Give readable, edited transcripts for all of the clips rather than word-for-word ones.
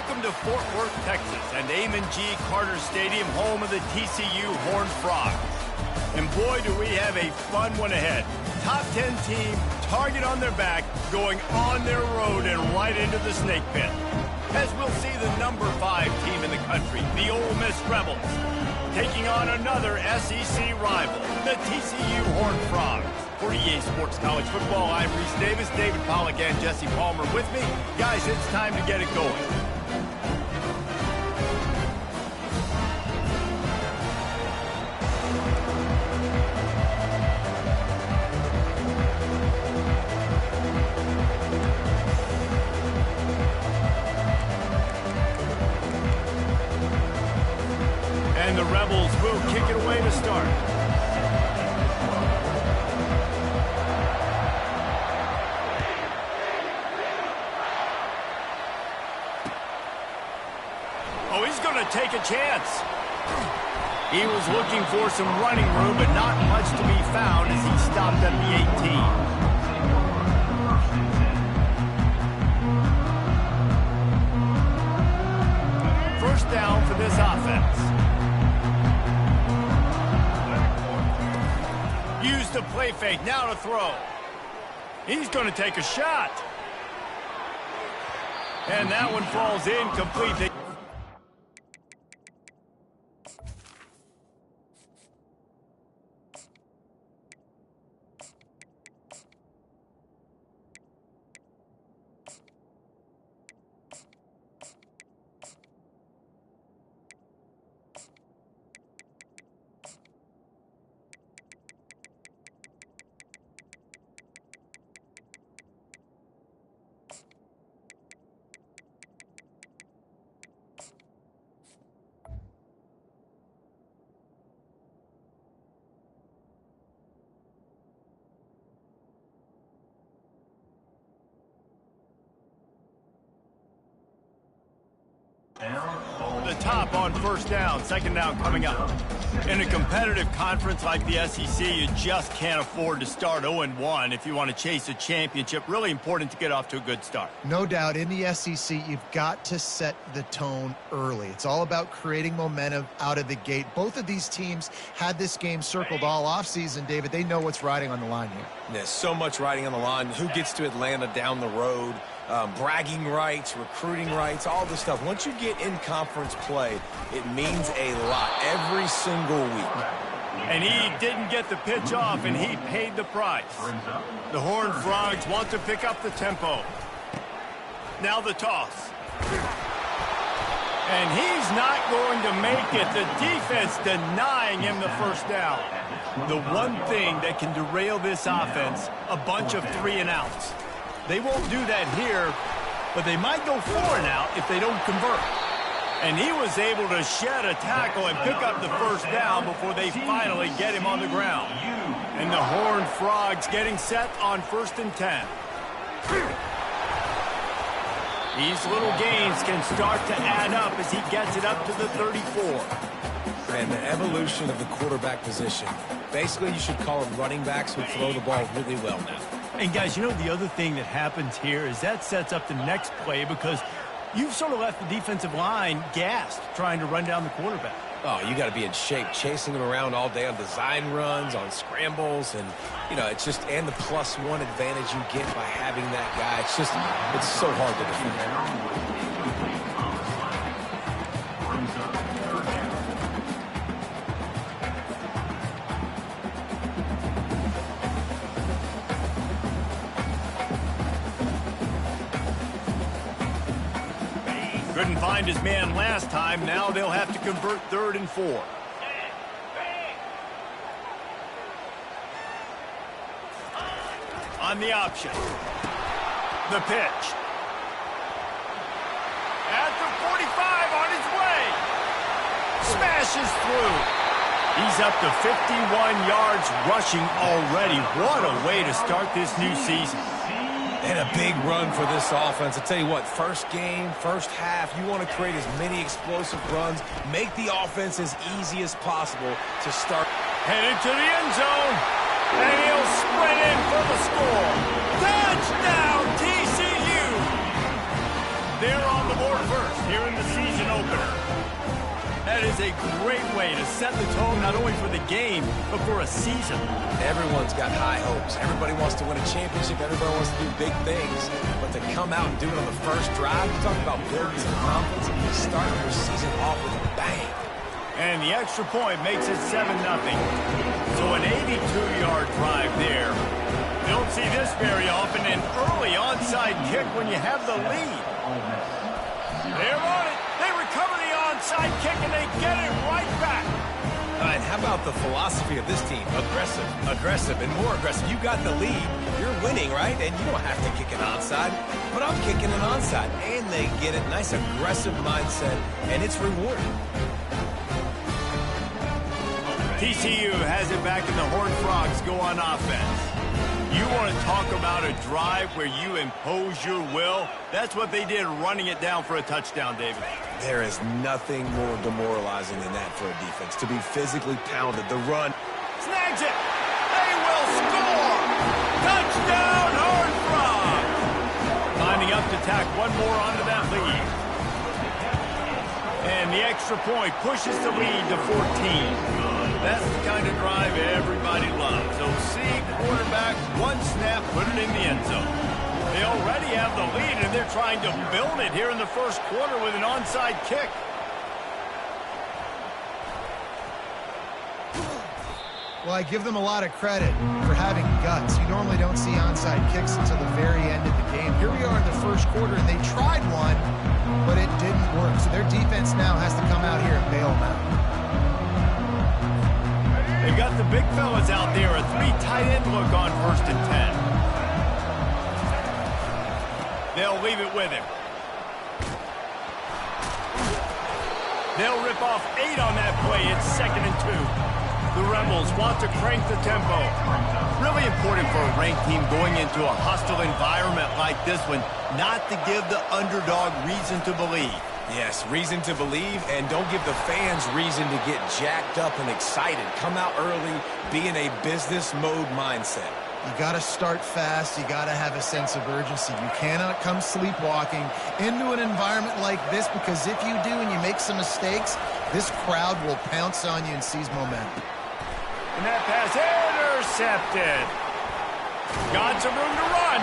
Welcome to Fort Worth, Texas, and Amon G. Carter Stadium, home of the TCU Horned Frogs. And boy, do we have a fun one ahead. Top 10 team, target on their back, going on their road and right into the snake pit. As we'll see the number 5 team in the country, the Ole Miss Rebels, taking on another SEC rival, the TCU Horned Frogs. For EA Sports College Football, I'm Reese Davis, David Pollack, and Jesse Palmer with me. Guys, it's time to get it going. And the Rebels will kick it away to start. Oh, he's going to take a chance. He was looking for some running room, but not much to be found as he stopped at the 18. First down for this offense. Used the play fake, now to throw. He's going to take a shot. And that one falls incomplete. The top on first down, second down coming up. In a competitive conference like the SEC, you just can't afford to start 0-1 if you want to chase a championship. Really important to get off to a good start. No doubt, in the SEC, you've got to set the tone early. It's all about creating momentum out of the gate. Both of these teams had this game circled all offseason, David. They know what's riding on the line here. There's so much riding on the line. Who gets to Atlanta down the road? Bragging rights, recruiting rights, all this stuff. Once you get in conference play, it means a lot every single week. And he didn't get the pitch off, and he paid the price. The Horned Frogs want to pick up the tempo. Now the toss. And he's not going to make it. The defense denying him the first down. The one thing that can derail this offense, a bunch of 3-and-outs. They won't do that here, but they might go 4-and-out if they don't convert. And he was able to shed a tackle and pick up the first down before they finally get him on the ground. And the Horned Frogs getting set on 1st and 10. These little gains can start to add up as he gets it up to the 34. And the evolution of the quarterback position. Basically, you should call them running backs who throw the ball really well now. And guys, you know, the other thing that happens here is that sets up the next play because you've sort of left the defensive line gassed trying to run down the quarterback. Oh, you got to be in shape, chasing him around all day on design runs, on scrambles, and, you know, it's just, and the +1 advantage you get by having that guy. It's just, it's so hard to defend. Couldn't find his man last time. Now they'll have to convert 3rd and 4. On the option. The pitch. At the 45 on his way. Smashes through. He's up to 51 yards rushing already. What a way to start this new season. And a big run for this offense. I tell you what, first game, first half, you want to create as many explosive runs, make the offense as easy as possible to start. Headed to the end zone, and he'll sprint in for the score. Touchdown, TCU! They're on the board first. Here a great way to set the tone not only for the game, but for a season. Everyone's got high hopes. Everybody wants to win a championship. Everybody wants to do big things. But to come out and do it on the first drive, you talk about building some confidence, and starting your season off with a bang. And the extra point makes it 7-0. So an 82-yard drive there. You don't see this very often, an early onside kick when you have the lead. They're on it. They recover the onside kick, and they get it right back. And how about the philosophy of this team? Aggressive, aggressive, and more aggressive. You got the lead. You're winning, right? And you don't have to kick an onside. But I'm kicking an onside. And they get it. Nice aggressive mindset, and it's rewarding. TCU has it back, and the Horned Frogs go on offense. You want to talk about a drive where you impose your will? That's what they did, running it down for a touchdown, David. There is nothing more demoralizing than that for a defense. To be physically pounded, the run. Snags it. They will score. Touchdown, Horned Frogs. Lining up to tack one more onto that lead. And the extra point pushes the lead to 14. That's the kind of drive everybody loves. So see quarterback, one snap, put it in the end zone. They already have the lead, and they're trying to build it here in the first quarter with an onside kick. Well, I give them a lot of credit for having guts. You normally don't see onside kicks until the very end of the game. Here we are in the first quarter, and they tried one, but it didn't work. So their defense now has to come out here and bail them out. They've got the big fellas out there, a 3 tight end look on 1st and 10. They'll leave it with him. They'll rip off 8 on that play. It's 2nd and 2. The Rebels want to crank the tempo. Really important for a ranked team going into a hostile environment like this one, not to give the underdog reason to believe. Yes, reason to believe, and don't give the fans reason to get jacked up and excited. Come out early, be in a business mode mindset. You got to start fast. You got to have a sense of urgency. You cannot come sleepwalking into an environment like this, because if you do and you make some mistakes, this crowd will pounce on you and seize momentum. And that pass intercepted. Got some room to run.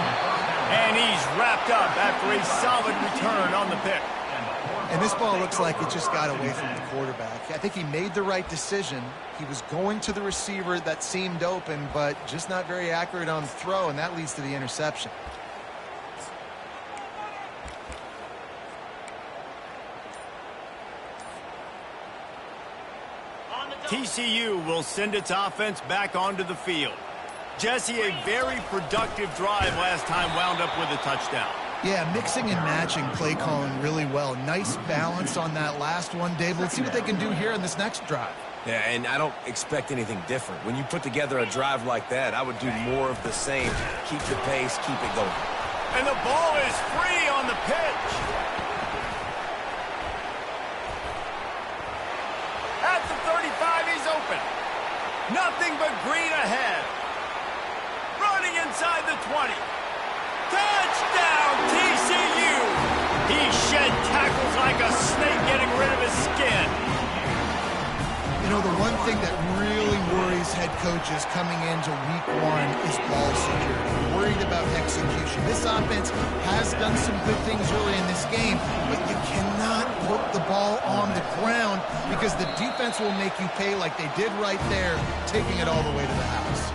And he's wrapped up after a solid return on the pick. And this ball looks like it just got away from the quarterback. I think he made the right decision. He was going to the receiver that seemed open, but just not very accurate on the throw, and that leads to the interception. TCU will send its offense back onto the field. Jesse, a very productive drive last time, wound up with a touchdown. Yeah, mixing and matching play calling really well. Nice balance on that last one, Dave. Let's see what they can do here in this next drive. Yeah, and I don't expect anything different. When you put together a drive like that, I would do more of the same. Keep the pace, keep it going. And the ball is free on the pitch. At the 35, he's open. Nothing but green ahead. Running inside the 20. Touchdown, TCU! He shed tackles like a snake, getting rid of his skin. You know, the one thing that really worries head coaches coming into week 1 is ball security. Worried about execution. This offense has done some good things early in this game, but you cannot put the ball on the ground because the defense will make you pay like they did right there, taking it all the way to the house.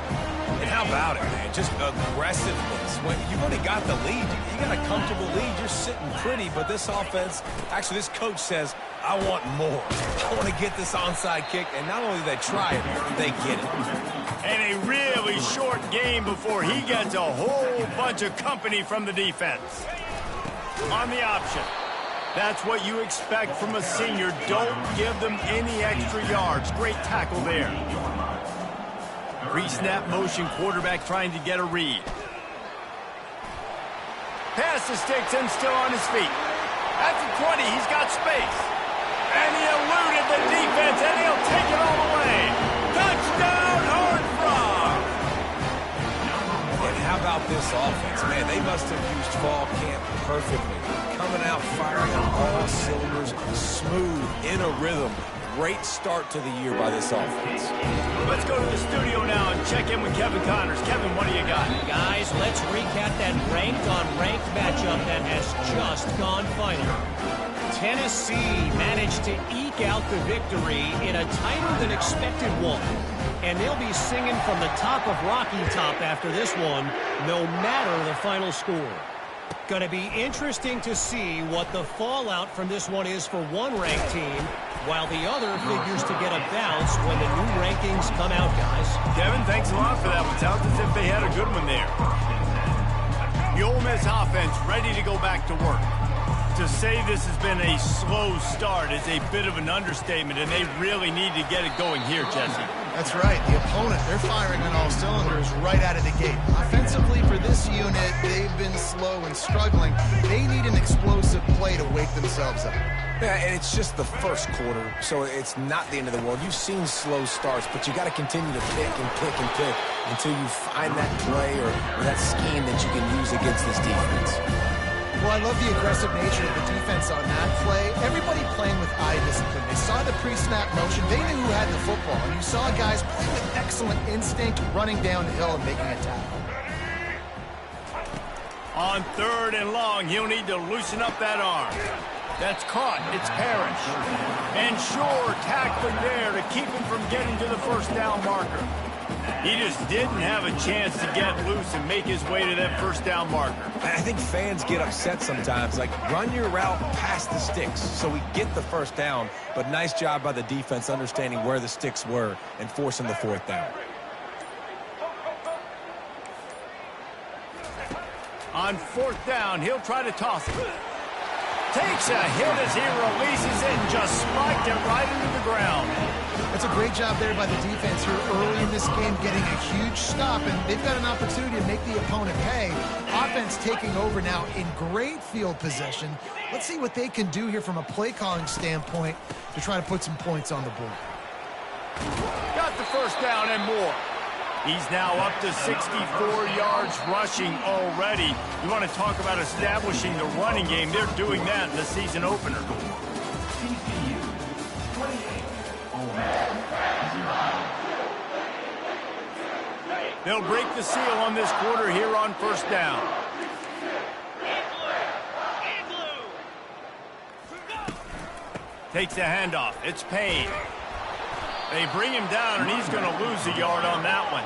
And how about it, man? Just aggressiveness. When you've already got the lead, you got a comfortable lead, you're sitting pretty, but this offense, actually this coach says, I want more. I want to get this onside kick, and not only do they try it, they get it. And a really short game before he gets a whole bunch of company from the defense. On the option. That's what you expect from a senior. Don't give them any extra yards. Great tackle there. Pre-snap motion, quarterback trying to get a read. Pass to sticks and still on his feet. At the 20, he's got space. And he eluded the defense, and he'll take it all the way. Touchdown, Horned Frogs! And how about this offense? Man, they must have used fall camp perfectly. Coming out, firing on all cylinders, smooth, in a rhythm. great start to the year by this offense. Let's go to the studio now and check in with Kevin Connors. Kevin, what do you got? Guys, let's recap that ranked-on-ranked matchup that has just gone final. Tennessee managed to eke out the victory in a tighter-than-expected one. And they'll be singing from the top of Rocky Top after this one, no matter the final score. Going to be interesting to see what the fallout from this one is for one ranked team, while the other figures to get a bounce when the new rankings come out, guys. Kevin, thanks a lot for that one. Sounds as if they had a good one there. The Ole Miss offense ready to go back to work. To say this has been a slow start is a bit of an understatement, and they really need to get it going here, Jesse. That's right. The opponent, they're firing on all cylinders right out of the gate. Offensively for this unit, they've been slow and struggling. They need an explosive play to wake themselves up. Yeah, and it's just the first quarter, so it's not the end of the world. You've seen slow starts, but you got to continue to pick and pick and pick until you find that play or that scheme that you can use against this defense. Well, I love the aggressive nature of the defense on that play. Everybody playing with eye discipline. They saw the pre-snap motion. They knew who had the football. And you saw guys play with excellent instinct, running down the hill and making a tackle. On 3rd and long, he'll need to loosen up that arm. That's caught. It's Parrish. And Shore tackling there to keep him from getting to the first down marker. He just didn't have a chance to get loose and make his way to that first down marker. I think fans get upset sometimes, like run your route past the sticks so we get the first down, but nice job by the defense understanding where the sticks were and forcing the 4th down. On 4th down, he'll try to toss it. Takes a hit as he releases it and just spiked it right into the ground. That's a great job there by the defense here early in this game, getting a huge stop, and they've got an opportunity to make the opponent pay. Offense taking over now in great field possession. Let's see what they can do here from a play calling standpoint to try to put some points on the board. Got the first down and more. He's now up to 64 yards rushing already. You want to talk about establishing the running game. They're doing that in the season opener. TCU 28, Ole Miss 0. They'll break the seal on this quarter here on 1st down. Takes a handoff. It's Payne. They bring him down, and he's going to lose a yard on that one.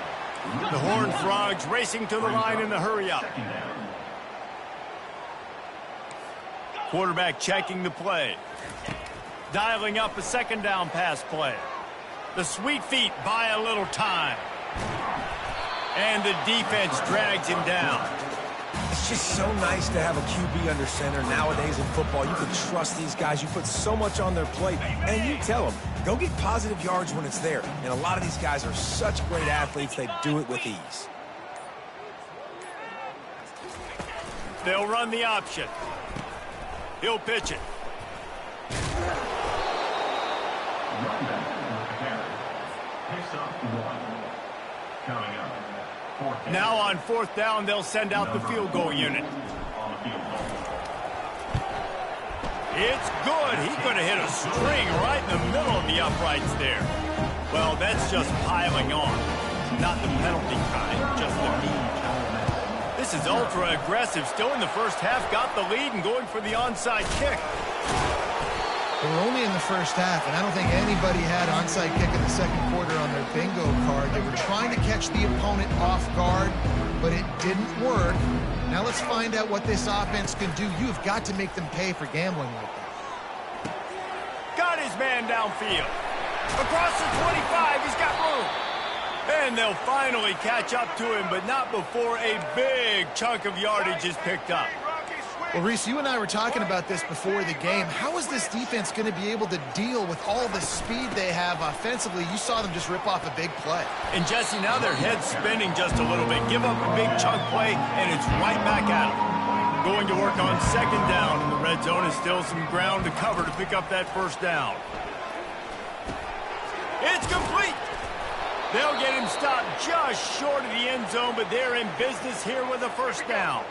The Horned Frogs racing to the line in the hurry-up. Quarterback checking the play. Dialing up a 2nd down pass play. The sweet feet buy a little time. And the defense drags him down. It's just so nice to have a QB under center. Nowadays in football, you can trust these guys. You put so much on their plate, and you tell them, go get positive yards when it's there. And a lot of these guys are such great athletes, they do it with ease. They'll run the option. He'll pitch it. Now on 4th down, they'll send out the field goal unit. It's good. He could have hit a string right in the middle of the uprights there. Well, that's just piling on. Not the penalty kind, just the mean kind. This is ultra aggressive. Still in the first half, got the lead and going for the onside kick. We're only in the first half, and I don't think anybody had onside kick in the 2nd quarter on their bingo card. They were trying to catch the opponent off guard, but it didn't work. Now let's find out what this offense can do. You've got to make them pay for gambling like that. Got his man downfield. Across the 25, he's got room. And they'll finally catch up to him, but not before a big chunk of yardage is picked up. Well, Reese, you and I were talking about this before the game. How is this defense going to be able to deal with all the speed they have offensively? You saw them just rip off a big play. And, Jesse, now their head's spinning just a little bit. Give up a big chunk play, and it's right back at them. Going to work on 2nd down, and the red zone is still some ground to cover to pick up that first down. It's complete. They'll get him stopped just short of the end zone, but they're in business here with a first down.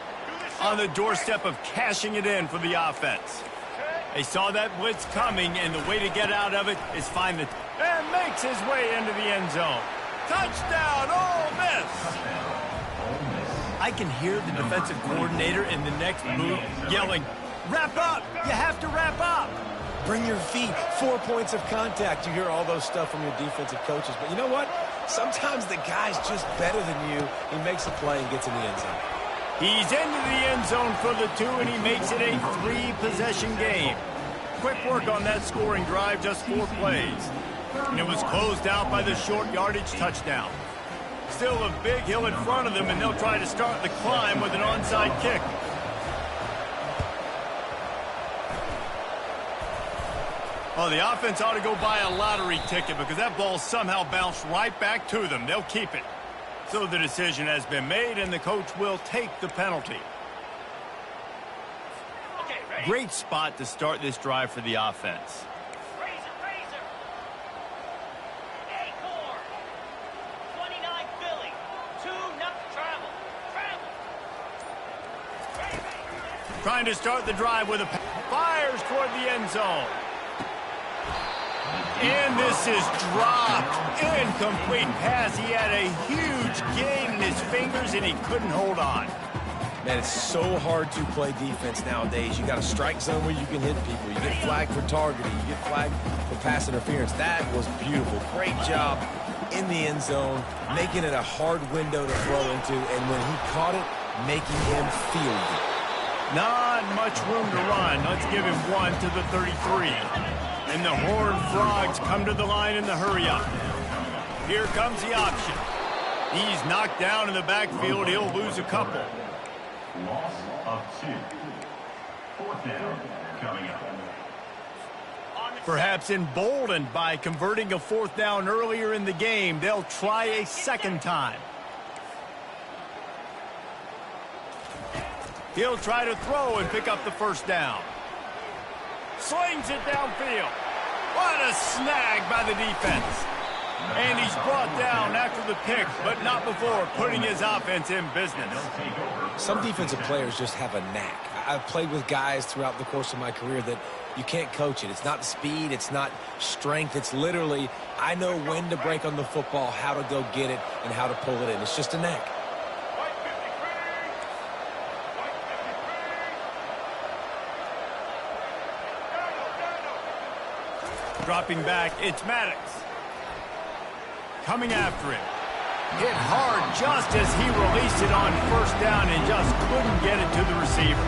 On the doorstep of cashing it in for the offense. They saw that blitz coming, and the way to get out of it is find the... And makes his way into the end zone. Touchdown, Ole Miss! I can hear the defensive coordinator in the next move yelling, "Wrap up! You have to wrap up!" Bring your feet, 4 points of contact. You hear all those stuff from your defensive coaches. But you know what? Sometimes the guy's just better than you. He makes a play and gets in the end zone. He's into the end zone for the 2, and he makes it a 3-possession game. Quick work on that scoring drive, just 4 plays. And it was closed out by the short yardage touchdown. Still a big hill in front of them, and they'll try to start the climb with an onside kick. Well, the offense ought to go buy a lottery ticket because that ball somehow bounced right back to them. They'll keep it. So the decision has been made, and the coach will take the penalty. Great spot to start this drive for the offense. Razor. Acorn. 29 Philly. 2-0 travel. Trying to start the drive with a fires toward the end zone. And this is dropped. Incomplete pass. He had a huge gain in his fingers, and he couldn't hold on. Man, it's so hard to play defense nowadays. You got a strike zone where you can hit people. You get flagged for targeting. You get flagged for pass interference. That was beautiful. Great job in the end zone, making it a hard window to throw into, and when he caught it, making him feel good. Not much room to run. Let's give him 1 to the 33. And the Horned Frogs come to the line in the hurry-up. Here comes the option. He's knocked down in the backfield. He'll lose a couple. Loss of 2. 4th down coming up. Perhaps emboldened by converting a 4th down earlier in the game, they'll try a second time. He'll try to throw and pick up the 1st down. Slings it downfield. What a snag by the defense. And he's brought down after the pick, but not before putting his offense in business. Some defensive players just have a knack. I've played with guys throughout the course of my career that you can't coach it. It's not speed. It's not strength. It's literally, I know when to break on the football, how to go get it, and how to pull it in. It's just a knack. Dropping back, it's Maddox. Coming after him. Hit hard just as he released it on 1st down and just couldn't get it to the receiver.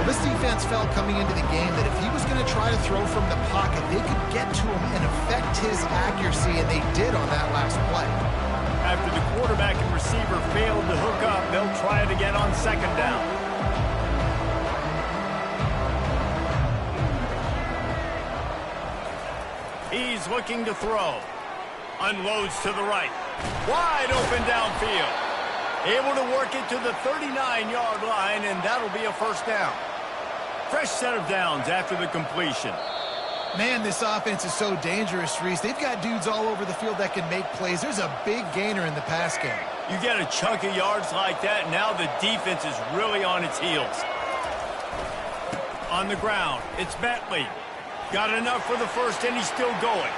Well, this defense felt coming into the game that if he was going to try to throw from the pocket, they could get to him and affect his accuracy, and they did on that last play. After the quarterback and receiver failed to hook up, they'll try it again on 2nd down. He's looking to throw. Unloads to the right. Wide open downfield. Able to work it to the 39-yard line, and that'll be a 1st down. Fresh set of downs after the completion. Man, this offense is so dangerous, Reese. They've got dudes all over the field that can make plays. There's a big gainer in the pass game. You get a chunk of yards like that, now the defense is really on its heels. On the ground, it's Bentley. Got enough for the 1st, and he's still going.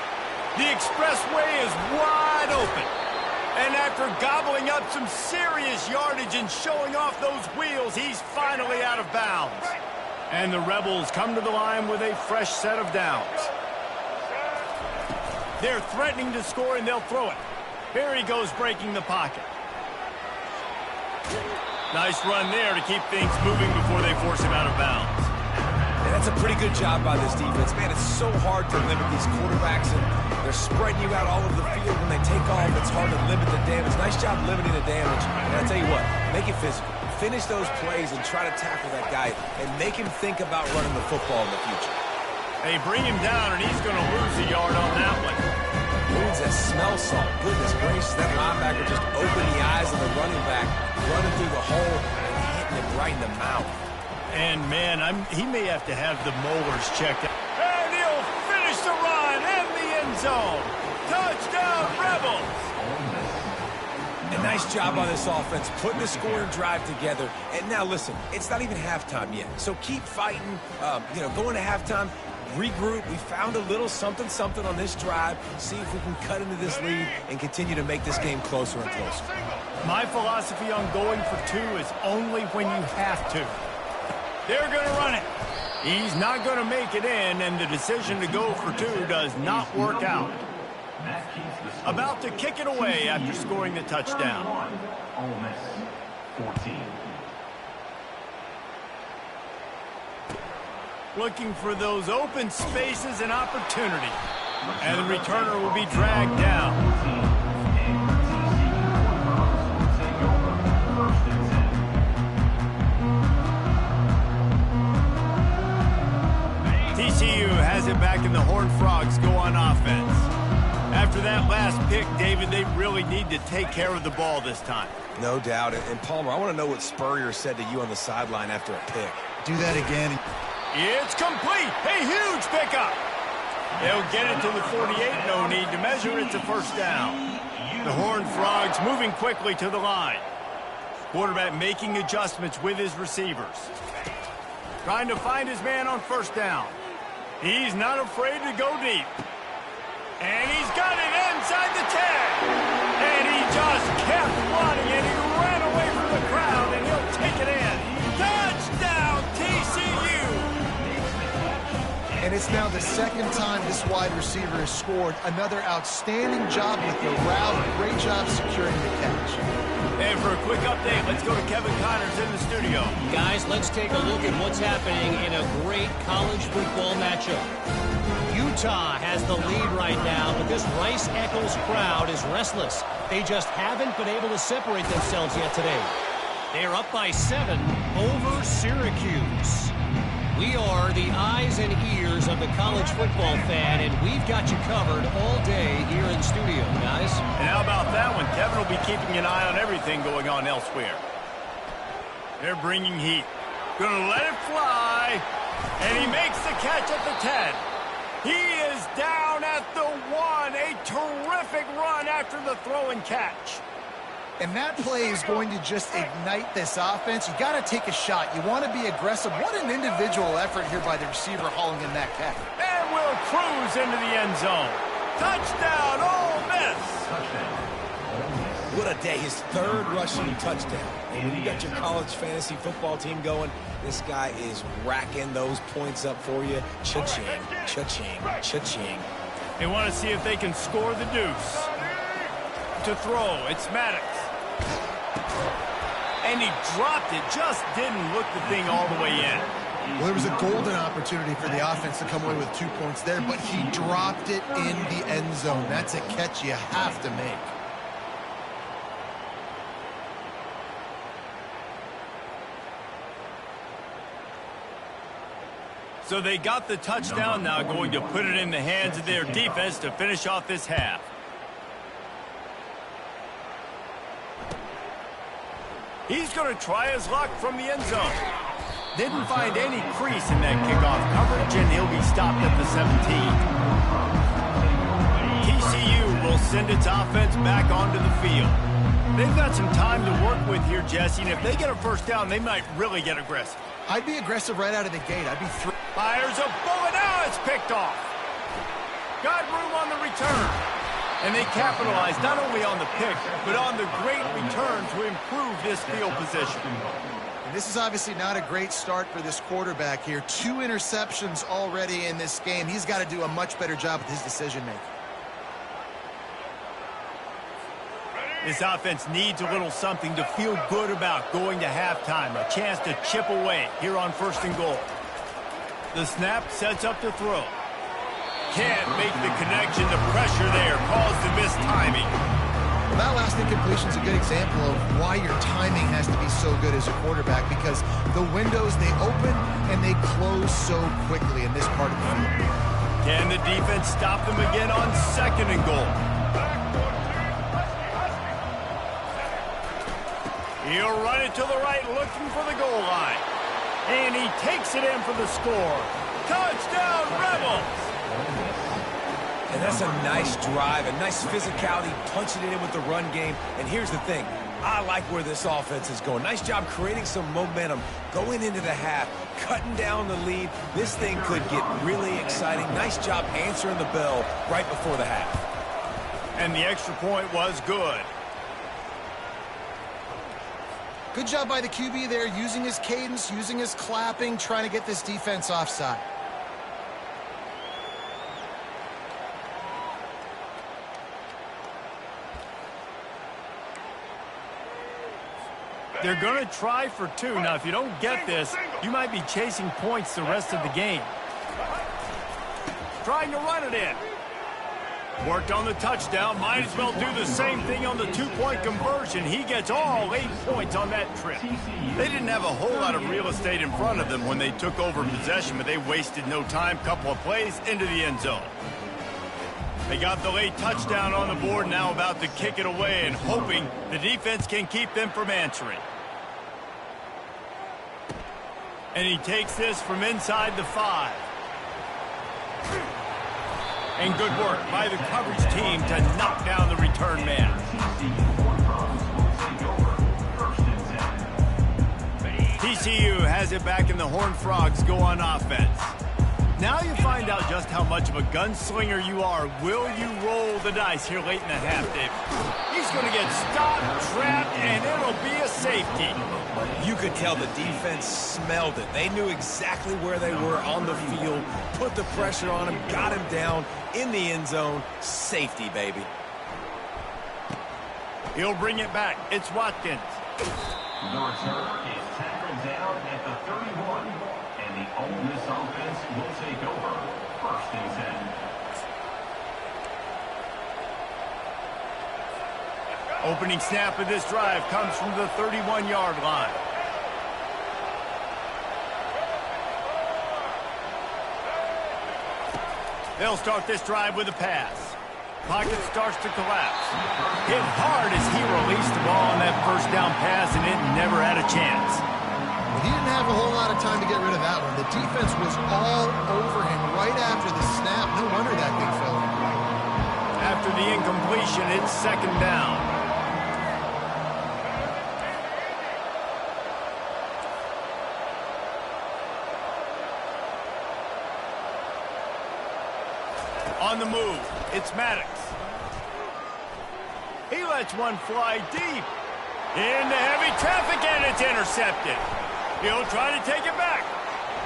The expressway is wide open. And after gobbling up some serious yardage and showing off those wheels, he's finally out of bounds. And the Rebels come to the line with a fresh set of downs. They're threatening to score, and they'll throw it. Here he goes, breaking the pocket. Nice run there to keep things moving before they force him out of bounds. And that's a pretty good job by this defense. Man, it's so hard to limit these quarterbacks, and they're spreading you out all over the field. When they take off, it's hard to limit the damage. Nice job limiting the damage. And I tell you what, make it physical. Finish those plays and try to tackle that guy and make him think about running the football in the future. They bring him down, and he's going to lose a yard on that one. Dudes that smell salt. Goodness gracious, that linebacker just opened the eyes of the running back, running through the hole and hitting him right in the mouth. And, man, he may have to have the molars checked out. And he'll finish the run in the end zone. Touchdown, Rebels! And Nice job on this offense, putting the scoring drive together. And now, listen, it's not even halftime yet. So keep fighting, going to halftime, regroup. We found a little something on this drive. See if we can cut into this lead and continue to make this game closer and closer. My philosophy on going for two is only when you have to. They're going to run it. He's not going to make it in, and the decision to go for two does not work out. About to kick it away after scoring the touchdown. Ole Miss 14. Looking for those open spaces and opportunity. And the returner will be dragged down. TCU has it back in the Horned Frogs go on offense. After that last pick, David, they really need to take care of the ball this time. No doubt. And Palmer, I want to know what Spurrier said to you on the sideline after a pick. Do that again. It's complete. A huge pickup. They'll get it to the 48. No need to measure. It's a first down. The Horned Frogs moving quickly to the line. Quarterback making adjustments with his receivers. Trying to find his man on first down. He's not afraid to go deep. And he's got it inside the 10. And he just kept running, and he ran away from the crowd, and he'll take it in. Touchdown, TCU! And it's now the second time this wide receiver has scored. Another outstanding job with the route. Great job securing the catch. And for a quick update, let's go to Kevin Connors in the studio. Guys, let's take a look at what's happening in a great college football matchup. Utah has the lead right now, but this Rice-Eccles crowd is restless. They just haven't been able to separate themselves yet today. They are up by 7 over Syracuse. We are the eyes and ears of the college football fan, and we've got you covered all day here in studio, guys. And how about that one? Kevin will be keeping an eye on everything going on elsewhere. They're bringing heat. Gonna let it fly. And he makes the catch at the 10. He is down at the 1. A terrific run after the throw and catch. And that play is going to just ignite this offense. You got to take a shot. You want to be aggressive. What an individual effort here by the receiver hauling in that catch. And will cruise into the end zone. Touchdown, Ole Miss. What a day. His third rushing touchdown. And when you got your college fantasy football team going, this guy is racking those points up for you. Cha-ching, cha-ching, cha-ching. They want to see if they can score the deuce. To throw, it's Maddox. And he dropped it, just didn't look the thing all the way in. Well, there was a golden opportunity for the offense to come away with 2 points there, but he dropped it in the end zone. That's a catch you have to make. So they got the touchdown, now going to put it in the hands of their defense to finish off this half. He's going to try his luck from the end zone. Didn't find any crease in that kickoff coverage, and he'll be stopped at the 17. TCU will send its offense back onto the field. They've got some time to work with here, Jesse, and if they get a first down, they might really get aggressive. I'd be aggressive right out of the gate. I'd be Fires a bullet. Now it's picked off. Got room on the return. And they capitalized not only on the pick, but on the great return to improve this field position. And this is obviously not a great start for this quarterback here. 2 interceptions already in this game. He's got to do a much better job with his decision-making. This offense needs a little something to feel good about going to halftime. A chance to chip away here on 1st and goal. The snap sets up the throw. Can't make the connection. The pressure there caused the missed timing. Well, that last incompletion is a good example of why your timing has to be so good as a quarterback, because the windows, they open and they close so quickly in this part of the field. Can the defense stop them again on 2nd and goal? He'll run it to the right, looking for the goal line. And he takes it in for the score. Touchdown, Rebels! And that's a nice drive, a nice physicality, punching it in with the run game. And here's the thing. I like where this offense is going. Nice job creating some momentum, going into the half, cutting down the lead. This thing could get really exciting. Nice job answering the bell right before the half. And the extra point was good. Good job by the QB there, using his cadence, using his clapping, trying to get this defense offside. They're going to try for 2. Now, if you don't get this, you might be chasing points the rest of the game. Trying to run it in. Worked on the touchdown. Might as well do the same thing on the 2-point conversion. He gets all 8 points on that trip. They didn't have a whole lot of real estate in front of them when they took over possession, but they wasted no time. Couple of plays into the end zone. They got the late touchdown on the board, now about to kick it away and hoping the defense can keep them from answering. And he takes this from inside the 5. And good work by the coverage team to knock down the return man. TCU has it back and the Horned Frogs go on offense. Now you find out just how much of a gunslinger you are. Will you roll the dice here late in the half, Dave? He's going to get stopped, trapped, and it'll be a safety. You could tell the defense smelled it. They knew exactly where they were on the field, put the pressure on him, got him down in the end zone. Safety, baby. He'll bring it back. It's Watkins. The return is tackled down at the 31. And the Ole Miss offense will take over 1st and 10. Opening snap of this drive comes from the 31-yard line. They'll start this drive with a pass. Pocket starts to collapse. Hit hard as he released the ball on that first down pass, and it never had a chance. He didn't have a whole lot of time to get rid of that one. The defense was all over him right after the snap. No wonder that thing fell in. After the incompletion, it's 2nd down. On the move, it's Maddox. He lets one fly deep. Into heavy traffic, and it's intercepted. He'll try to take it back.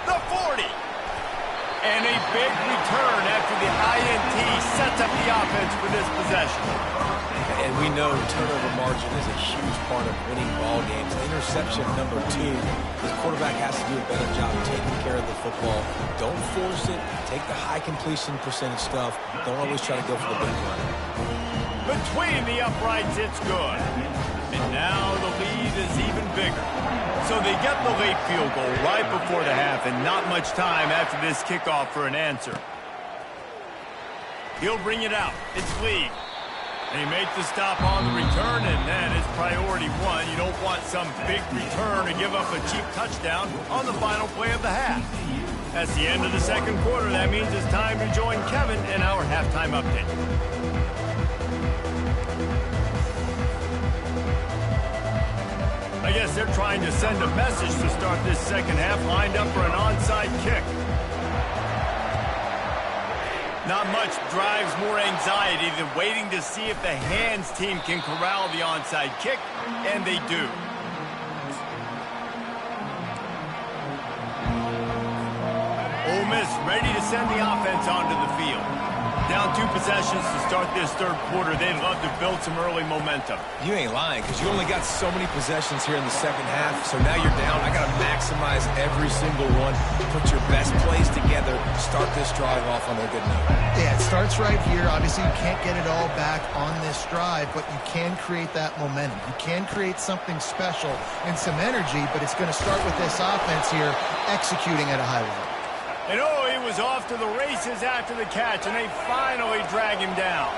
The 40. And a big return after the INT sets up the offense for this possession. And we know turnover margin is a huge part of winning ball games. Interception number 2. This quarterback has to do a better job taking care of the football. Don't force it. Take the high completion percentage stuff. Don't always try to go for the big run. Between the uprights, it's good. And now the lead is even bigger. So they get the late field goal right before the half, and not much time after this kickoff for an answer. He'll bring it out. It's Lee. And he makes the stop on the return, and then it's priority 1. You don't want some big return to give up a cheap touchdown on the final play of the half. That's the end of the 2nd quarter. That means it's time to join Kevin in our halftime update. I guess they're trying to send a message to start this 2nd half, lined up for an onside kick. Not much drives more anxiety than waiting to see if the hands team can corral the onside kick, and they do. Ole Miss ready to send the offense onto the field. Down 2 possessions to start this 3rd quarter. They'd love to build some early momentum. You ain't lying, because you only got so many possessions here in the 2nd half, so now you're down. I got to maximize every single one. Put your best plays together. Start this drive off on a good note. Yeah, it starts right here. Obviously, you can't get it all back on this drive, but you can create that momentum. You can create something special and some energy, but it's going to start with this offense here executing at a high level. And oh, he was off to the races after the catch, and they finally drag him down.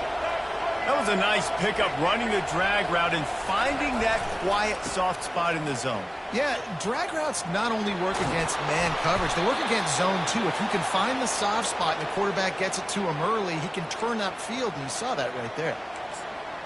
That was a nice pickup, running the drag route and finding that quiet, soft spot in the zone. Yeah, drag routes not only work against man coverage, they work against zone too. If you can find the soft spot and the quarterback gets it to him early, he can turn upfield, and you saw that right there.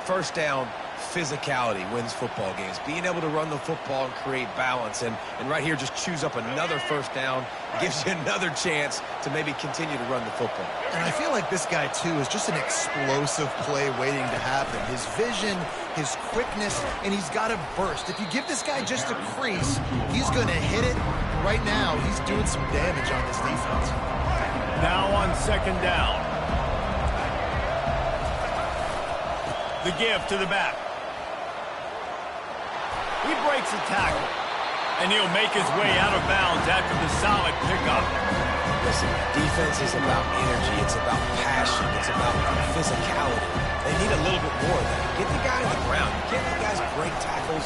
First down, physicality wins football games. Being able to run the football and create balance. And right here, just choose up another first down. Gives you another chance to maybe continue to run the football. And I feel like this guy, too, is just an explosive play waiting to happen. His vision, his quickness, and he's got a burst. If you give this guy just a crease, he's going to hit it. Right now, he's doing some damage on this defense. Now on second down. The give to the back. He breaks a tackle, and he'll make his way out of bounds after the solid pickup. Listen, defense is about energy. It's about passion. It's about physicality. They need a little bit more of that. Get the guy on the ground. You can't let guys break tackles.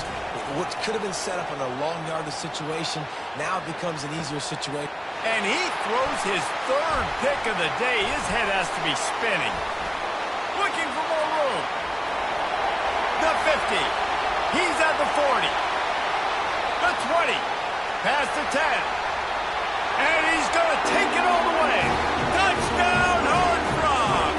What could have been set up in a long yardage situation, now it becomes an easier situation. And he throws his third pick of the day. His head has to be spinning. Looking for more room. The 50. He's at the 40. The 20. Past the 10. And he's going to take it all the way. Touchdown, Horned Frog!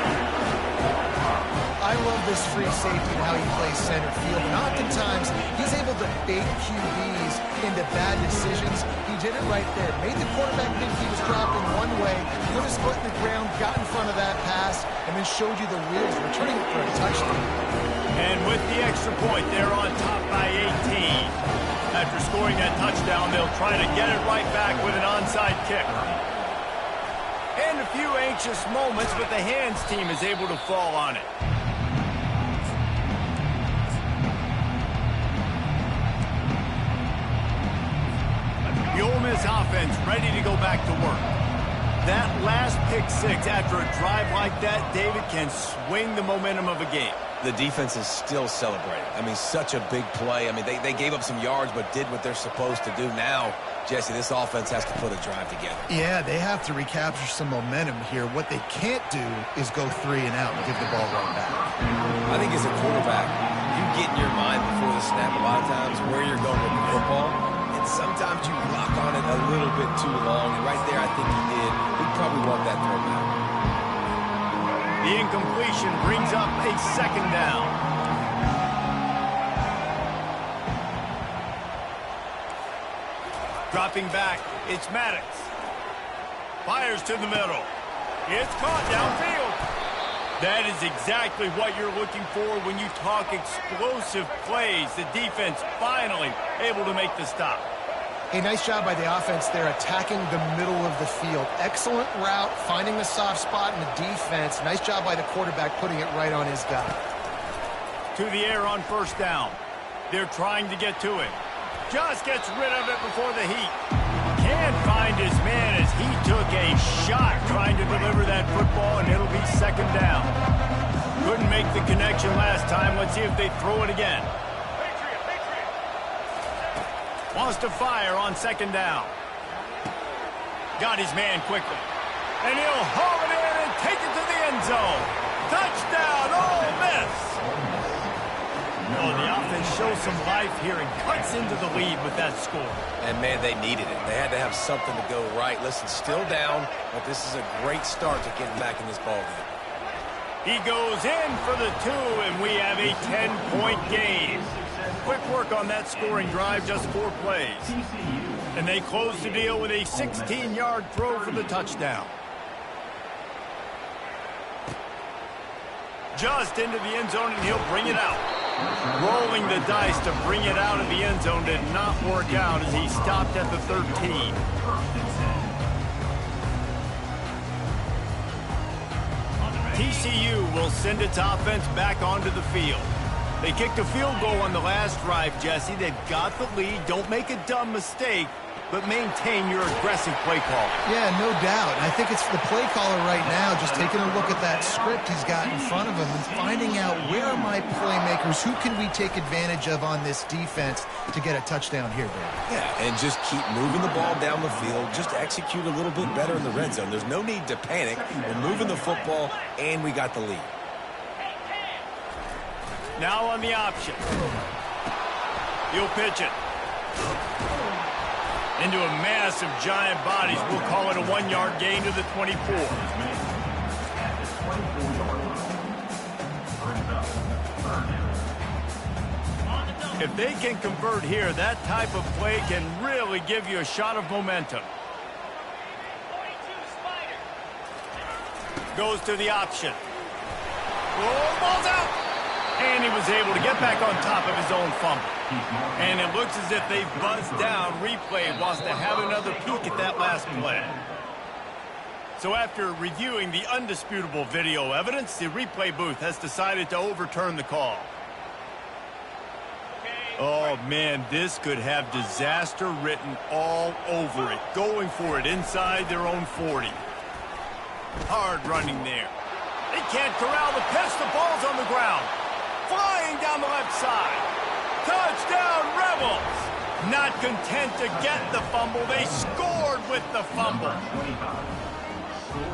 I love this free safety and how he plays center field. And oftentimes, he's able to bait QBs into bad decisions. He did it right there. Made the quarterback think he was dropping one way, put his foot in the ground, got in front of that pass, and then showed you the wheels, returning it for a touchdown. And with the extra point, they're on top by 18. After scoring that touchdown, they'll try to get it right back with an onside kick. And a few anxious moments, but the hands team is able to fall on it. The Ole Miss offense ready to go back to work. That last pick six after a drive like that, David, can swing the momentum of a game. The defense is still celebrating. I mean, such a big play. I mean, they gave up some yards but did what they're supposed to do. Now, Jesse, this offense has to put a drive together. Yeah, they have to recapture some momentum here. What they can't do is go 3 and out and give the ball right back. I think as a quarterback, you get in your mind before the snap a lot of times where you're going with the football. And sometimes you lock on it a little bit too long. And right there, I think he did. He probably want that throw back. The incompletion brings up a second down. Dropping back, it's Maddox. Fires to the middle. It's caught downfield. That is exactly what you're looking for when you talk explosive plays. The defense finally able to make the stop. Hey, nice job by the offense there, attacking the middle of the field. Excellent route, finding the soft spot in the defense. Nice job by the quarterback putting it right on his guy. To the air on first down. They're trying to get to it. Just gets rid of it before the heat. Can't find his man as he took a shot trying to deliver that football, and it'll be second down. Couldn't make the connection last time. Let's see if they throw it again. Wants to fire on second down. Got his man quickly. And he'll haul it in and take it to the end zone. Touchdown, Ole Miss! Oh, the offense shows some life here and cuts into the lead with that score. And, man, they needed it. They had to have something to go right. Listen, still down, but this is a great start to getting back in this ballgame. He goes in for the 2, and we have a 10-point game. Quick work on that scoring drive, just 4 plays. And they close the deal with a 16-yard throw for the touchdown. Just into the end zone, and he'll bring it out. Rolling the dice to bring it out of the end zone did not work out as he stopped at the 13. TCU will send its offense back onto the field. They kicked a field goal on the last drive, Jesse. They've got the lead. Don't make a dumb mistake, but maintain your aggressive play call. Yeah, no doubt. I think it's the play caller right now just taking a look at that script he's got in front of him and finding out where are my playmakers, who can we take advantage of on this defense to get a touchdown here, Dave. Yeah, and just keep moving the ball down the field. Just execute a little bit better in the red zone. There's no need to panic. We're moving the football, and we got the lead. Now on the option. He'll pitch it. Into a mass of giant bodies. We'll call it a 1-yard gain to the 24. If they can convert here, that type of play can really give you a shot of momentum. 42 Spider. Goes to the option. Oh, ball's out! And he was able to get back on top of his own fumble. And it looks as if they've buzzed down. Replay wants to have another peek at that last play. So after reviewing the undisputable video evidence, the replay booth has decided to overturn the call. Oh, man, this could have disaster written all over it. Going for it inside their own 40. Hard running there. They can't corral the pitch. The ball's on the ground. Flying down the left side. Touchdown, Rebels! Not content to get the fumble, they scored with the fumble.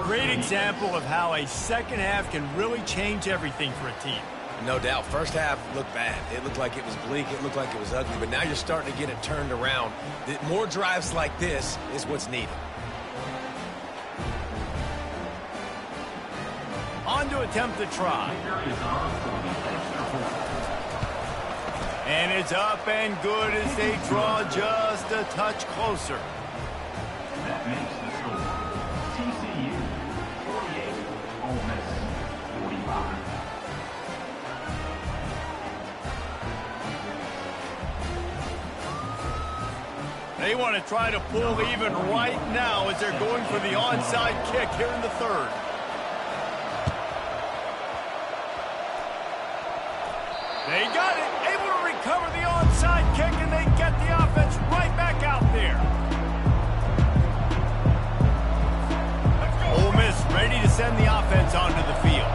Great example of how a second half can really change everything for a team. No doubt. First half looked bad. It looked like it was bleak. It looked like it was ugly. But now you're starting to get it turned around. More drives like this is what's needed. On to attempt the try. And it's up and good as they draw just a touch closer. That makes the score. TCU 48, Ole Miss 45. They want to try to pull even right now as they're going for the onside kick here in the third. They got it, able to recover the onside kick, and they get the offense right back out there. Ole Miss ready to send the offense onto the field.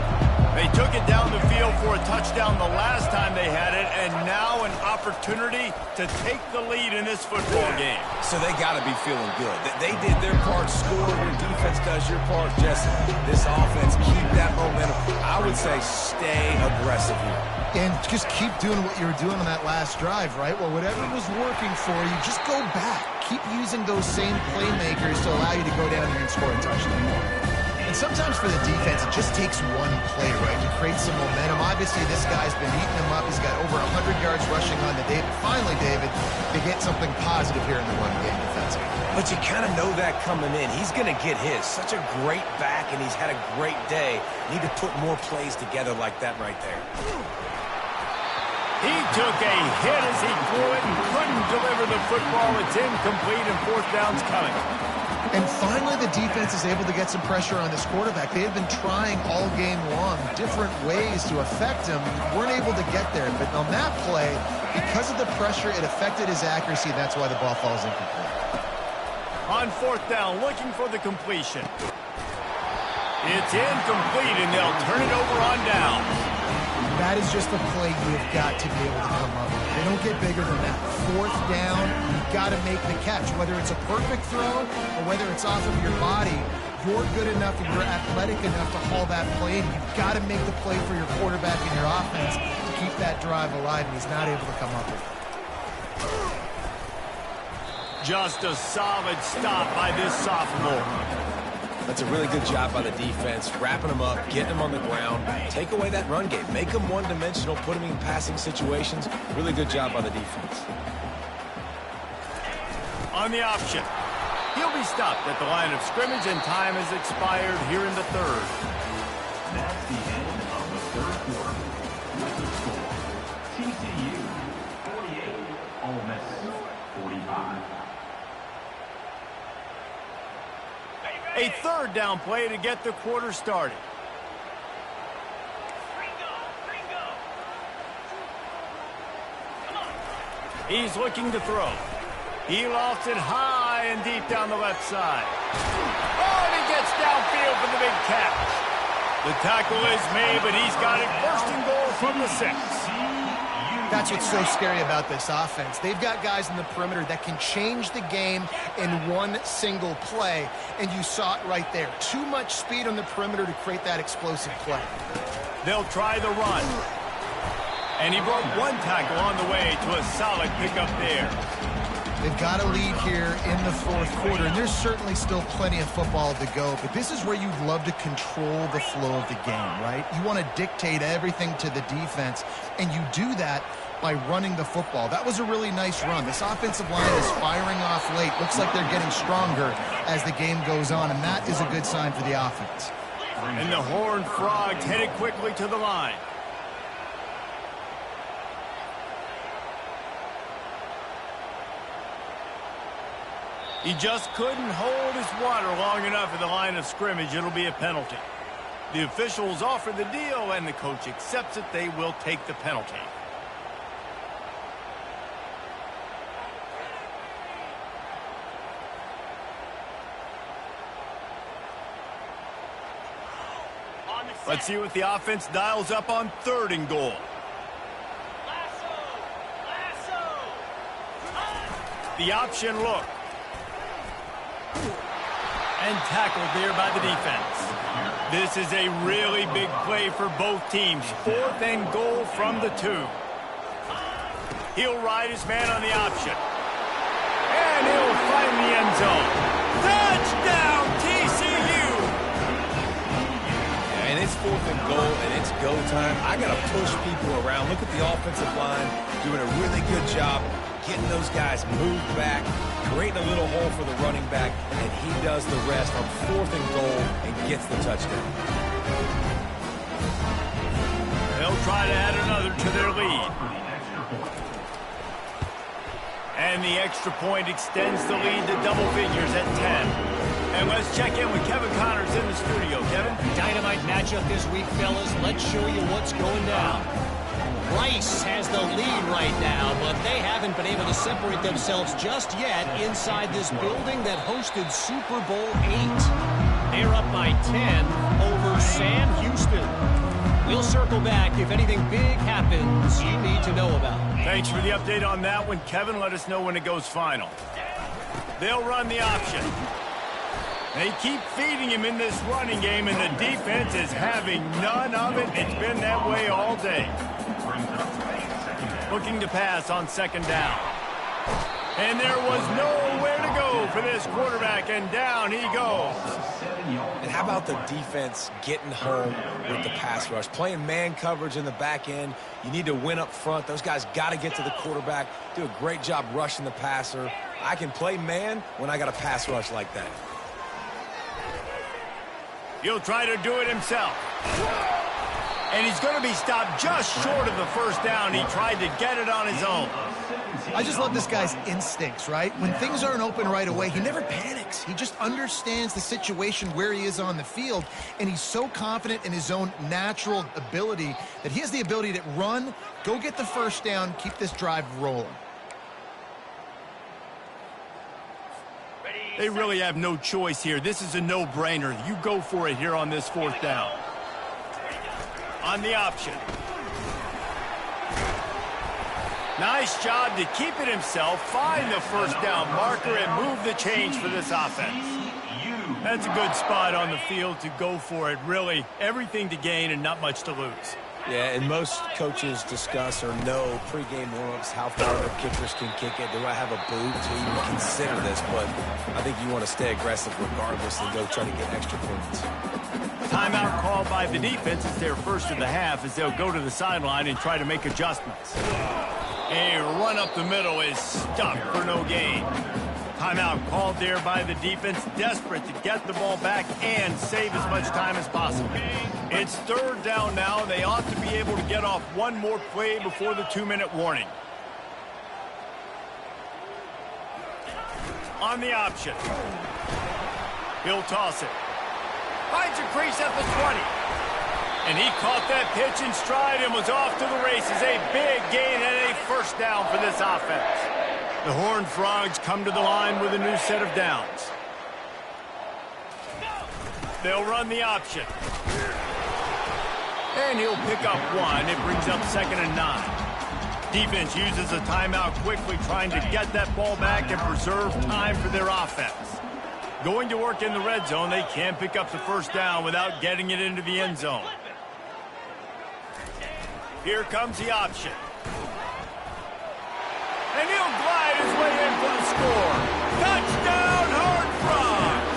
They took it down the field for a touchdown the last time they had it, and now an opportunity to take the lead in this football game. So they got to be feeling good. They did their part, score. Your defense does your part, Jesse. This offense, keep that momentum. I would say stay aggressive here. And just keep doing what you were doing on that last drive, right? Well, whatever was working for you, just go back. Keep using those same playmakers to allow you to go down there and score a touchdown. And sometimes for the defense, it just takes one play, right, to create some momentum. Obviously, this guy's been eating them up. He's got over 100 yards rushing on the day. But finally, David, they get something positive here in the run game defensively. But you kind of know that coming in. He's going to get his. Such a great back, and he's had a great day. Need to put more plays together like that right there. He took a hit as he threw it and couldn't deliver the football. It's incomplete and fourth down's coming. And finally, the defense is able to get some pressure on this quarterback. They had been trying all game long different ways to affect him. Weren't able to get there. But on that play, because of the pressure, it affected his accuracy. That's why the ball falls incomplete. On fourth down, looking for the completion. It's incomplete, and they'll turn it over on down. That is just a play you've got to be able to come up with. They don't get bigger than that. Fourth down, you've got to make the catch. Whether it's a perfect throw or whether it's off of your body, you're good enough and you're athletic enough to haul that play in. You've got to make the play for your quarterback and your offense to keep that drive alive, and he's not able to come up with it. Just a solid stop by this sophomore. That's a really good job by the defense, wrapping them up, getting them on the ground. Take away that run game. Make them one-dimensional, put them in passing situations. Really good job by the defense. On the option. He'll be stopped at the line of scrimmage, and time has expired here in the third. That's the end of the third quarter. With the score, TCU 48, Ole Miss 45. A third down play to get the quarter started. He's looking to throw. He lofts it high and deep down the left side. Oh, and he gets downfield for the big catch. The tackle is made, but he's got it first and goal from the 6. That's what's so scary about this offense. They've got guys in the perimeter that can change the game in one single play, and you saw it right there. Too much speed on the perimeter to create that explosive play. They'll try the run. And he broke one tackle on the way to a solid pickup there. They've got a lead here in the fourth quarter, and there's certainly still plenty of football to go, but this is where you'd love to control the flow of the game, right? You want to dictate everything to the defense, and you do that by running the football. That was a really nice run. This offensive line is firing off late. Looks like they're getting stronger as the game goes on, and that is a good sign for the offense. And the Horned Frogs headed quickly to the line. He just couldn't hold his water long enough at the line of scrimmage. It'll be a penalty. The officials offer the deal, and the coach accepts it. They will take the penalty. Let's see what the offense dials up on 3rd and goal. The option look. And tackled there by the defense. This is a really big play for both teams. 4th and goal from the 2. He'll ride his man on the option. And he'll find the end zone. Touchdown, TCU! And it's 4th and goal, and it's go time. I got to push people around. Look at the offensive line doing a really good job getting those guys moved back, creating a little hole for the running back, and he does the rest on 4th and goal and gets the touchdown. They'll try to add another to their lead. And the extra point extends the lead to double figures at 10. And let's check in with Kevin Connors in the studio. Kevin? Dynamite matchup this week, fellas. Let's show you what's going down. Rice has the lead right now, but they haven't been able to separate themselves just yet inside this building that hosted Super Bowl 8. They're up by 10 over Sam Houston. We'll circle back if anything big happens you need to know about. Thanks for the update on that one, Kevin. Let us know when it goes final. They'll run the option. They keep feeding him in this running game, and the defense is having none of it. It's been that way all day. Looking to pass on 2nd down. And there was nowhere to go for this quarterback, and down he goes. And how about the defense getting home with the pass rush? Playing man coverage in the back end. You need to win up front. Those guys got to get to the quarterback, do a great job rushing the passer. I can play man when I got a pass rush like that. He'll try to do it himself. And he's going to be stopped just short of the 1st down. He tried to get it on his own. I just love this guy's instincts, right? When things aren't open right away, he never panics. He just understands the situation where he is on the field, and he's so confident in his own natural ability that he has the ability to run, go get the 1st down, keep this drive rolling. They really have no choice here. This is a no-brainer. You go for it here on this 4th down. On the option. Nice job to keep it himself, find the 1st down marker, and move the change for this offense. That's a good spot on the field to go for it. Really, everything to gain and not much to lose. Yeah, and most coaches discuss or know pregame warm-ups, how far their kickers can kick it. Do I have a boot to even consider this? But I think you want to stay aggressive regardless and go try to get extra points. Timeout called by the defense. It's their 1st of the half as they'll go to the sideline and try to make adjustments. A run up the middle is stuck for no gain. Timeout called there by the defense, desperate to get the ball back and save as much time as possible. It's 3rd down now. They ought to be able to get off one more play before the 2-minute warning. On the option. He'll toss it. Finds a crease at the 20. And he caught that pitch in stride and was off to the races. A big gain and a 1st down for this offense. The Horned Frogs come to the line with a new set of downs. They'll run the option. And he'll pick up 1. It brings up 2nd and 9. Defense uses a timeout quickly, trying to get that ball back and preserve time for their offense. Going to work in the red zone, they can pick up the 1st down without getting it into the end zone. Here comes the option. And he'll glide his way in for the score. Touchdown, Horned Frogs!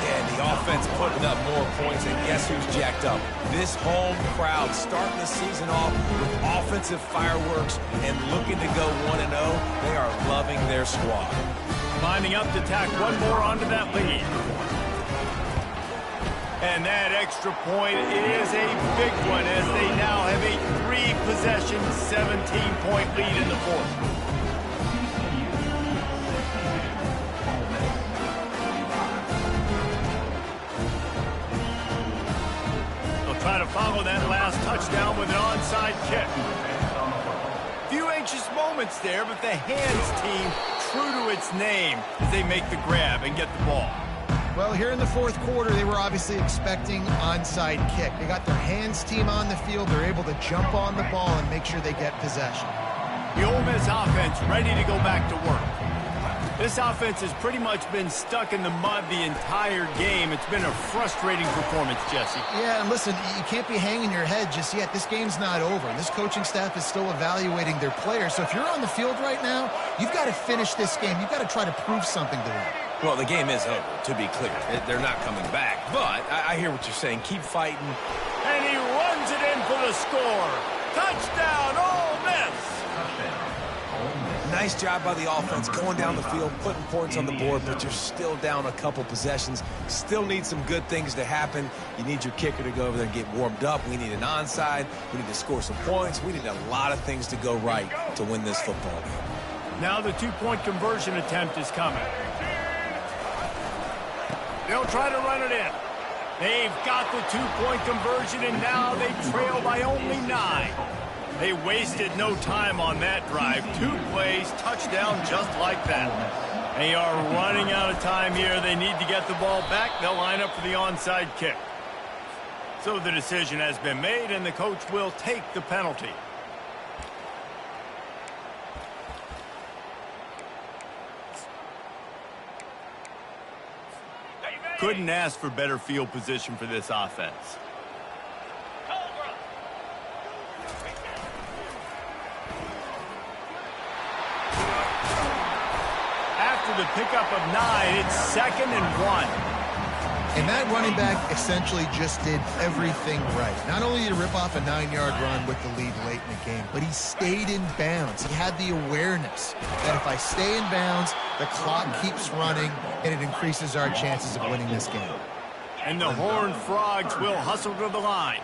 Yeah, the offense putting up more points, and guess who's jacked up? This home crowd starting the season off with offensive fireworks and looking to go 1-0. They are loving their squad. Lining up to tack one more onto that lead. And that extra point is a big one as they now have a 3-possession, 17-point lead in the fourth. They'll try to follow that last touchdown with an onside kick. Few anxious moments there, but the hands team true to its name as they make the grab and get the ball. Well, here in the fourth quarter, they were obviously expecting onside kick. They got their hands team on the field. They're able to jump on the ball and make sure they get possession. The Ole Miss offense ready to go back to work. This offense has pretty much been stuck in the mud the entire game. It's been a frustrating performance, Jesse. Yeah, and listen, you can't be hanging your head just yet. This game's not over. This coaching staff is still evaluating their players. So if you're on the field right now, you've got to finish this game. You've got to try to prove something to them. Well, the game is over, to be clear. They're not coming back. But I hear what you're saying. Keep fighting. And he runs it in for the score. Touchdown, Ole Miss! Nice job by the offense going down the field, putting points on the board, but you're still down a couple possessions. Still need some good things to happen. You need your kicker to go over there and get warmed up. We need an onside. We need to score some points. We need a lot of things to go right to win this football game. Now the 2-point conversion attempt is coming. They'll try to run it in. They've got the 2-point conversion, and now they trail by only 9. They wasted no time on that drive. 2 plays, touchdown just like that. They are running out of time here. They need to get the ball back. They'll line up for the onside kick. So the decision has been made, and the coach will take the penalty. Couldn't ask for better field position for this offense. After the pickup of 9, it's 2nd and 1. And that running back essentially just did everything right. Not only did he rip off a 9-yard run with the lead late in the game, but he stayed in bounds. He had the awareness that if I stay in bounds, the clock keeps running, and it increases our chances of winning this game. And the Horned Frogs will hustle to the line.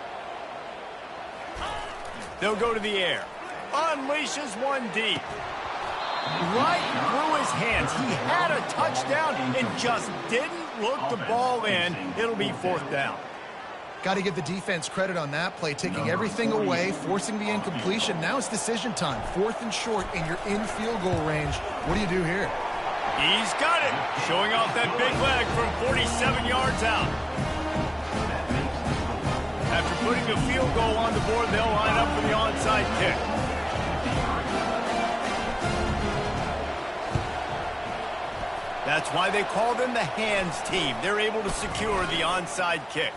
They'll go to the air. Unleashes one deep. Right through his hands. He had a touchdown and just didn't look the ball in. It'll be 4th down. Got to give the defense credit on that play, taking everything away, forcing the incompletion. Now it's decision time. 4th and short, and you're in field goal range. What do you do here? He's got it. Showing off that big leg from 47 yards out. After putting the field goal on the board, they'll line up for the onside kick. That's why they call them the hands team. They're able to secure the onside kick.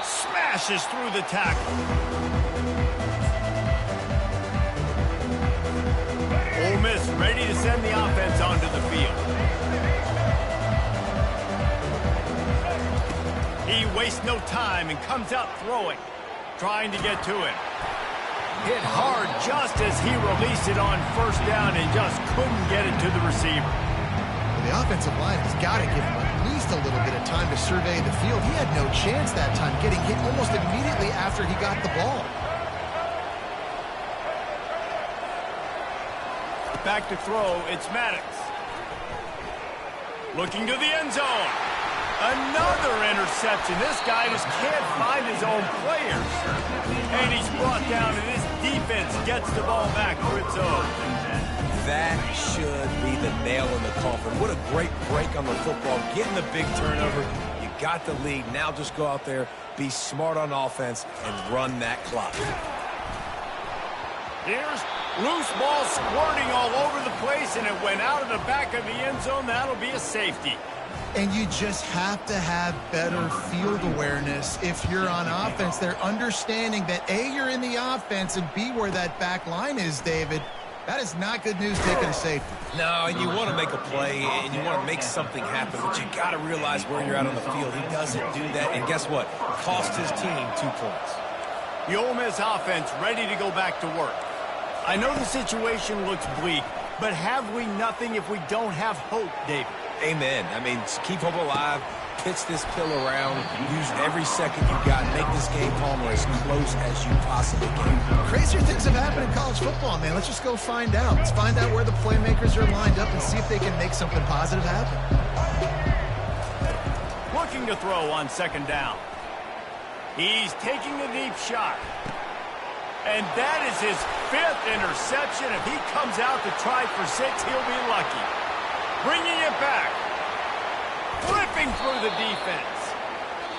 Smashes through the tackle. Ole Miss ready to send the offense onto the field. He wastes no time and comes out throwing, trying to get to it. Hit hard just as he released it on 1st down and just couldn't get it to the receiver. Well, the offensive line has got to give him at least a little bit of time to survey the field. He had no chance that time, getting hit almost immediately after he got the ball. Back to throw, it's Maddox. Looking to the end zone. Another interception. This guy just can't find his own players. And he's brought down, and his defense gets the ball back for its own. That should be the nail in the coffin. What a great break on the football. Getting the big turnover. You got the lead. Now just go out there, be smart on offense, and run that clock. Here's loose ball squirting all over the place, and it went out of the back of the end zone. That'll be a safety. And you just have to have better field awareness if you're on offense. They're understanding that, A, you're in the offense, and B, where that back line is, David. That is not good news taking a safety. No, and you want to make a play, and you want to make something happen, but you got to realize where you're at on the field. He doesn't do that, and guess what? Cost his team 2 points. The Ole Miss offense ready to go back to work. I know the situation looks bleak, but have we nothing if we don't have hope, David? Amen. I mean, keep hope alive, pitch this pill around, use every second you got, make this game, Palmer, as close as you possibly can. Crazier things have happened in college football, man. Let's just go find out. Let's find out where the playmakers are lined up and see if they can make something positive happen. Looking to throw on 2nd down. He's taking a deep shot. And that is his 5th interception. If he comes out to try for 6, he'll be lucky. Bringing it back. Flipping through the defense.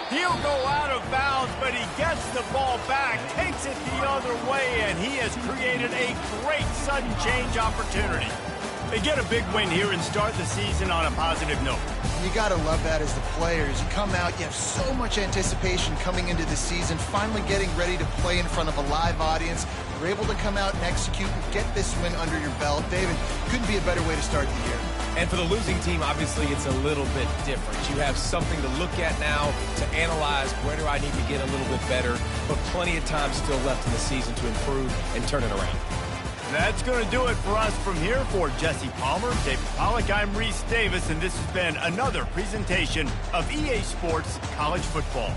He'll go out of bounds, but he gets the ball back, takes it the other way, and he has created a great sudden change opportunity. They get a big win here and start the season on a positive note. You got to love that as the players. You come out, you have so much anticipation coming into the season, finally getting ready to play in front of a live audience. You're able to come out and execute and get this win under your belt. David, couldn't be a better way to start the year. And for the losing team, obviously, it's a little bit different. You have something to look at now to analyze where do I need to get a little bit better, but plenty of time still left in the season to improve and turn it around. That's going to do it for us from here. For Jesse Palmer, David Pollack, I'm Reese Davis, and this has been another presentation of EA Sports College Football.